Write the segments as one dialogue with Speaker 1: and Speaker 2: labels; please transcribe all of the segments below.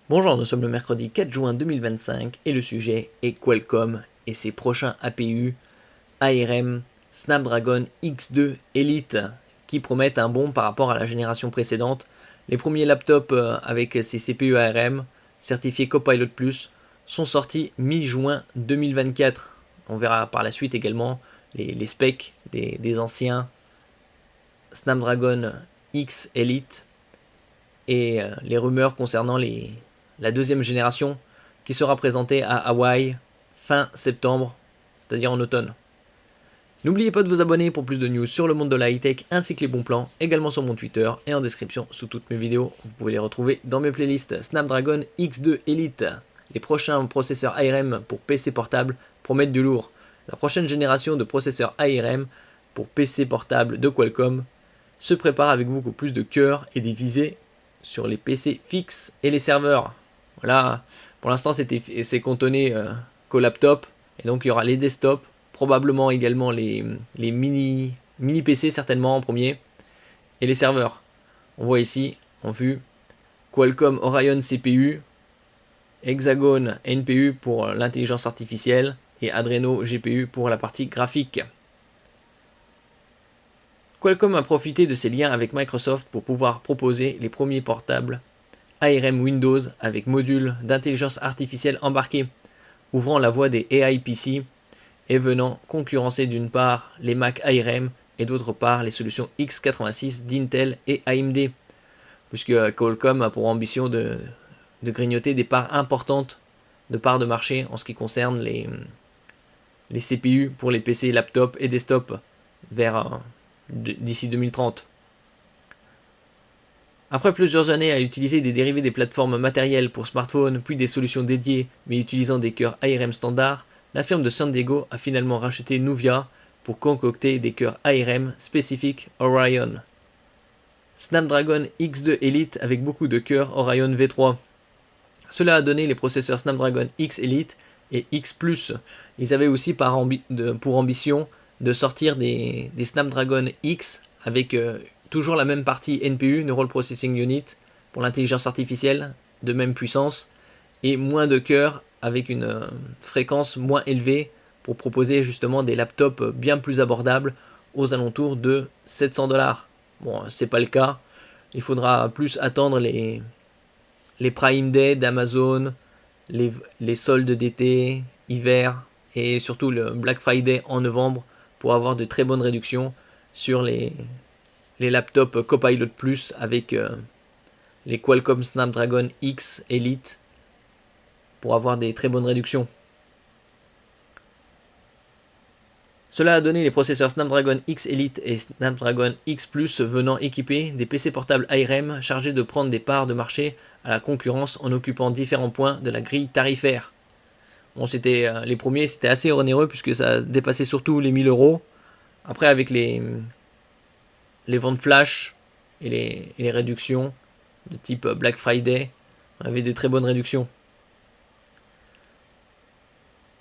Speaker 1: Bonjour, nous sommes le mercredi 4 juin 2025 et le sujet est Qualcomm et ses prochains APU ARM Snapdragon X2 Elite qui promettent un bond par rapport à la génération précédente. Les premiers laptops avec ces CPU ARM certifiés Copilot Plus sont sortis mi-juin 2024. On verra par la suite également les specs des anciens Snapdragon X Elite et les rumeurs concernant la deuxième génération qui sera présentée à Hawaï fin septembre, c'est-à-dire en automne. N'oubliez pas de vous abonner pour plus de news sur le monde de la high-tech ainsi que les bons plans, également sur mon Twitter et en description sous toutes mes vidéos. Vous pouvez les retrouver dans mes playlists Snapdragon X2 Elite. Les prochains processeurs ARM pour PC portable promettent du lourd. La prochaine génération de processeurs ARM pour PC portable de Qualcomm se prépare avec beaucoup plus de cœur et des visées sur les PC fixes et les serveurs. Voilà, pour l'instant c'est cantonné qu'au laptop, et donc il y aura les desktops, probablement également les mini PC certainement en premier, et les serveurs. On voit ici en vue Qualcomm Orion CPU, Hexagon NPU pour l'intelligence artificielle et Adreno GPU pour la partie graphique. Qualcomm a profité de ses liens avec Microsoft pour pouvoir proposer les premiers portables ARM Windows avec module d'intelligence artificielle embarqué, ouvrant la voie des AI PC et venant concurrencer d'une part les Mac ARM et d'autre part les solutions x86 d'Intel et AMD, puisque Qualcomm a pour ambition de grignoter des parts importantes de parts de marché en ce qui concerne les CPU pour les PC, laptops et desktop d'ici 2030. Après plusieurs années à utiliser des dérivés des plateformes matérielles pour smartphones, puis des solutions dédiées mais utilisant des cœurs ARM standards, la firme de San Diego a finalement racheté Nuvia pour concocter des cœurs ARM spécifiques Orion. Snapdragon X2 Elite avec beaucoup de cœurs Orion V3. Cela a donné les processeurs Snapdragon X Elite et X+. Ils avaient aussi pour ambition de sortir des Snapdragon X avec toujours la même partie NPU, Neural Processing Unit, pour l'intelligence artificielle, de même puissance, et moins de cœurs avec une fréquence moins élevée pour proposer justement des laptops bien plus abordables aux alentours de 700$. Bon, c'est pas le cas. Il faudra plus attendre les Prime Day d'Amazon, les soldes d'été, hiver, et surtout le Black Friday en novembre pour avoir de très bonnes réductions sur les laptops Copilot Plus avec les Qualcomm Snapdragon X Elite pour avoir des très bonnes réductions. Cela a donné les processeurs Snapdragon X Elite et Snapdragon X Plus venant équiper des PC portables ARM chargés de prendre des parts de marché à la concurrence en occupant différents points de la grille tarifaire. Bon, les premiers, c'était assez onéreux puisque ça dépassait surtout les 1000€. Après, avec les ventes flash et les réductions de type Black Friday, on avait de très bonnes réductions.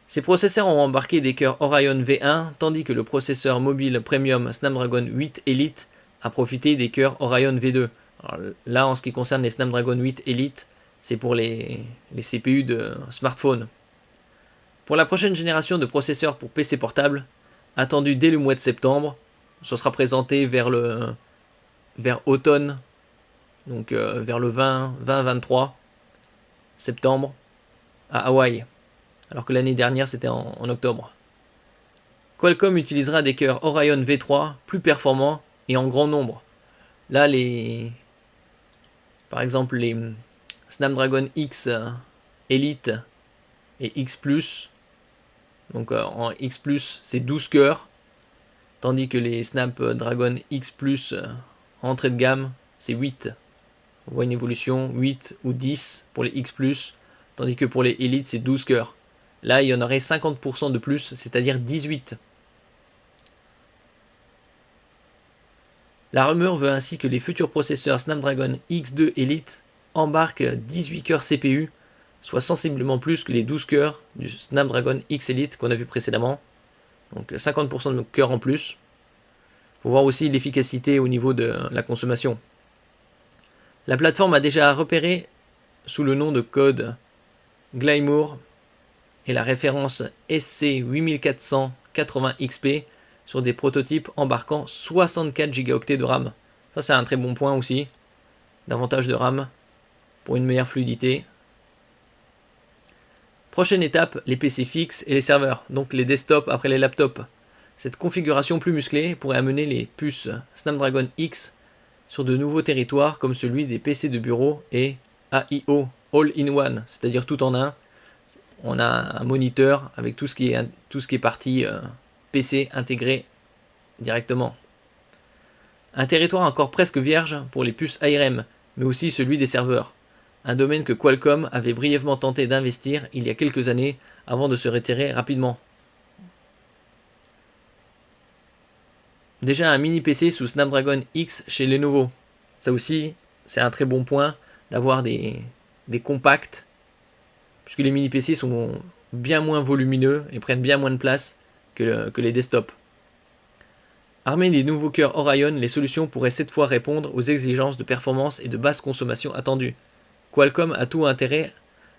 Speaker 1: Ces processeurs ont embarqué des cœurs Orion V1, tandis que le processeur mobile premium Snapdragon 8 Elite a profité des cœurs Orion V2. Alors là, en ce qui concerne les Snapdragon 8 Elite, c'est pour les CPU de smartphone. Pour la prochaine génération de processeurs pour PC portable, attendue dès le mois de septembre, ce sera présenté vers automne, donc vers le 20-23 septembre à Hawaï, alors que l'année dernière c'était en octobre. Qualcomm utilisera des cœurs Orion V3 plus performants et en grand nombre. Là, par exemple les Snapdragon X Elite et X+, donc en X+, c'est 12 cœurs, tandis que les Snapdragon X+, entrée de gamme, c'est 8. On voit une évolution 8 ou 10 pour les X+, tandis que pour les Elite, c'est 12 cœurs. Là, il y en aurait 50% de plus, c'est-à-dire 18. La rumeur veut ainsi que les futurs processeurs Snapdragon X2 Elite embarquent 18 cœurs CPU, soit sensiblement plus que les 12 cœurs du Snapdragon X Elite qu'on a vu précédemment. Donc 50% de cœurs en plus. Il faut voir aussi l'efficacité au niveau de la consommation. La plateforme a déjà repéré sous le nom de code Glamour et la référence SC8480XP sur des prototypes embarquant 64 Go de RAM. Ça c'est un très bon point aussi, davantage de RAM pour une meilleure fluidité. Prochaine étape, les PC fixes et les serveurs, donc les desktops après les laptops. Cette configuration plus musclée pourrait amener les puces Snapdragon X sur de nouveaux territoires comme celui des PC de bureau et AIO, All-in-One, c'est-à-dire tout en un. On a un moniteur avec tout ce qui est partie PC intégré directement. Un territoire encore presque vierge pour les puces ARM, mais aussi celui des serveurs. Un domaine que Qualcomm avait brièvement tenté d'investir il y a quelques années avant de se retirer rapidement. Déjà un mini PC sous Snapdragon X chez Lenovo. Ça aussi, c'est un très bon point d'avoir des compacts, puisque les mini PC sont bien moins volumineux et prennent bien moins de place que les desktops. Armés des nouveaux cœurs Orion, les solutions pourraient cette fois répondre aux exigences de performance et de basse consommation attendues. Qualcomm a tout intérêt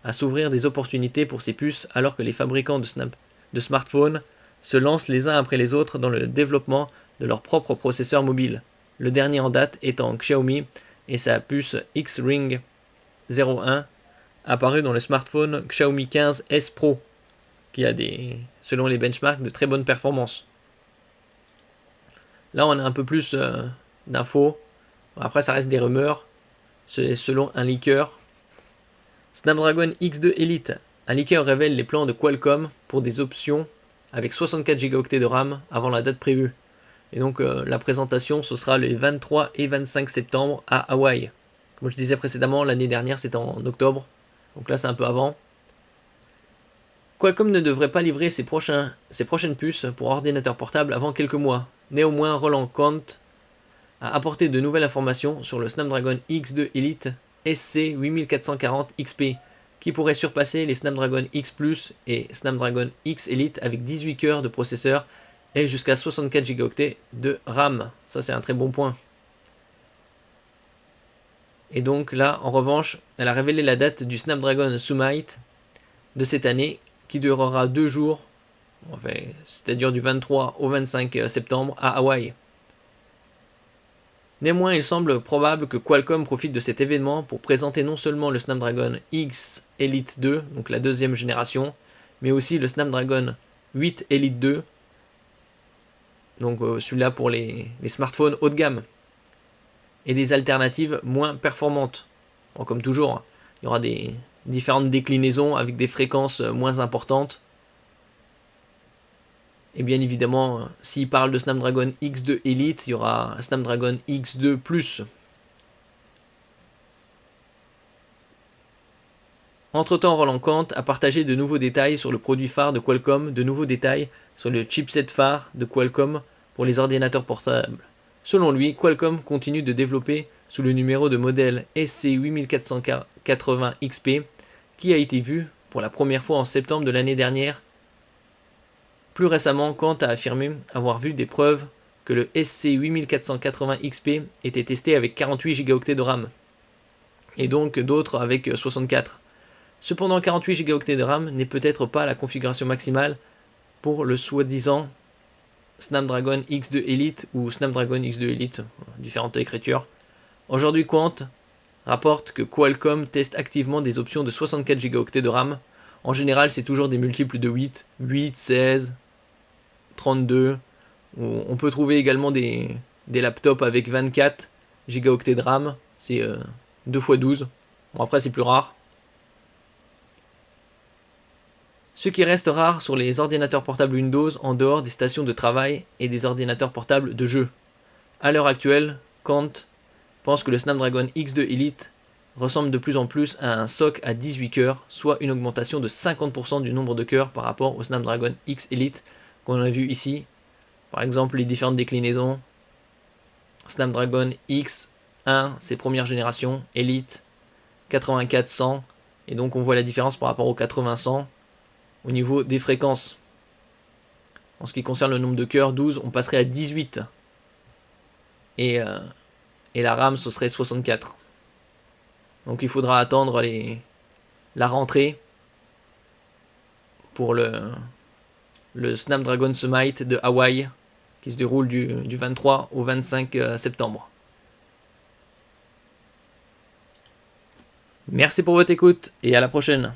Speaker 1: à s'ouvrir des opportunités pour ces puces alors que les fabricants de smartphones se lancent les uns après les autres dans le développement de leurs propres processeurs mobiles. Le dernier en date étant Xiaomi et sa puce X-Ring 01 apparue dans le smartphone Xiaomi 15S Pro qui a selon les benchmarks de très bonnes performances. Là on a un peu plus d'infos. Après ça reste des rumeurs. C'est selon un leaker. Snapdragon X2 Elite. Un leaker révèle les plans de Qualcomm pour des options avec 64 Go de RAM avant la date prévue. Et donc la présentation ce sera les 23 et 25 septembre à Hawaï. Comme je disais précédemment, l'année dernière c'était en octobre. Donc là c'est un peu avant. Qualcomm ne devrait pas livrer ses prochaines puces pour ordinateur portable avant quelques mois. Néanmoins, Roland Quant a apporté de nouvelles informations sur le Snapdragon X2 Elite SC8440XP qui pourrait surpasser les Snapdragon X Plus et Snapdragon X Elite avec 18 cœurs de processeur et jusqu'à 64 Go de RAM. Ça c'est un très bon point. Et donc là, en revanche, elle a révélé la date du Snapdragon Summit de cette année qui durera 2 jours, c'est-à-dire du 23 au 25 septembre à Hawaï. Néanmoins, il semble probable que Qualcomm profite de cet événement pour présenter non seulement le Snapdragon X Elite 2, donc la deuxième génération, mais aussi le Snapdragon 8 Elite 2, donc celui-là pour les smartphones haut de gamme, et des alternatives moins performantes. Bon, comme toujours, il y aura des différentes déclinaisons avec des fréquences moins importantes. Et bien évidemment, s'il parle de Snapdragon X2 Elite, il y aura Snapdragon X2 Plus. Entre-temps, Roland Quant a partagé de nouveaux détails sur le produit phare de Qualcomm, de nouveaux détails sur le chipset phare de Qualcomm pour les ordinateurs portables. Selon lui, Qualcomm continue de développer sous le numéro de modèle SC8480XP qui a été vu pour la première fois en septembre de l'année dernière. Plus récemment, Quant a affirmé avoir vu des preuves que le SC8480XP était testé avec 48 Go de RAM, et donc d'autres avec 64. Cependant, 48 Go de RAM n'est peut-être pas la configuration maximale pour le soi-disant Snapdragon X2 Elite ou Snapdragon X2 Elite, différentes écritures. Aujourd'hui, Quant rapporte que Qualcomm teste activement des options de 64 Go de RAM. En général, c'est toujours des multiples de 8, 16, 32. On peut trouver également des laptops avec 24 Go de RAM. C'est 2 x 12. Bon, après, c'est plus rare. Ce qui reste rare sur les ordinateurs portables Windows en dehors des stations de travail et des ordinateurs portables de jeu. À l'heure actuelle, Quant pense que le Snapdragon X2 Elite ressemble de plus en plus à un SoC à 18 cœurs, soit une augmentation de 50% du nombre de cœurs par rapport au Snapdragon X Elite qu'on a vu ici. Par exemple, les différentes déclinaisons. Snapdragon X1, ses premières générations, Elite, 84-100, et donc on voit la différence par rapport au 80-100 au niveau des fréquences. En ce qui concerne le nombre de cœurs, 12, on passerait à 18. Et la RAM, ce serait 64. Donc il faudra attendre la rentrée pour le Snapdragon Summit de Hawaï qui se déroule du 23 au 25 septembre. Merci pour votre écoute et à la prochaine.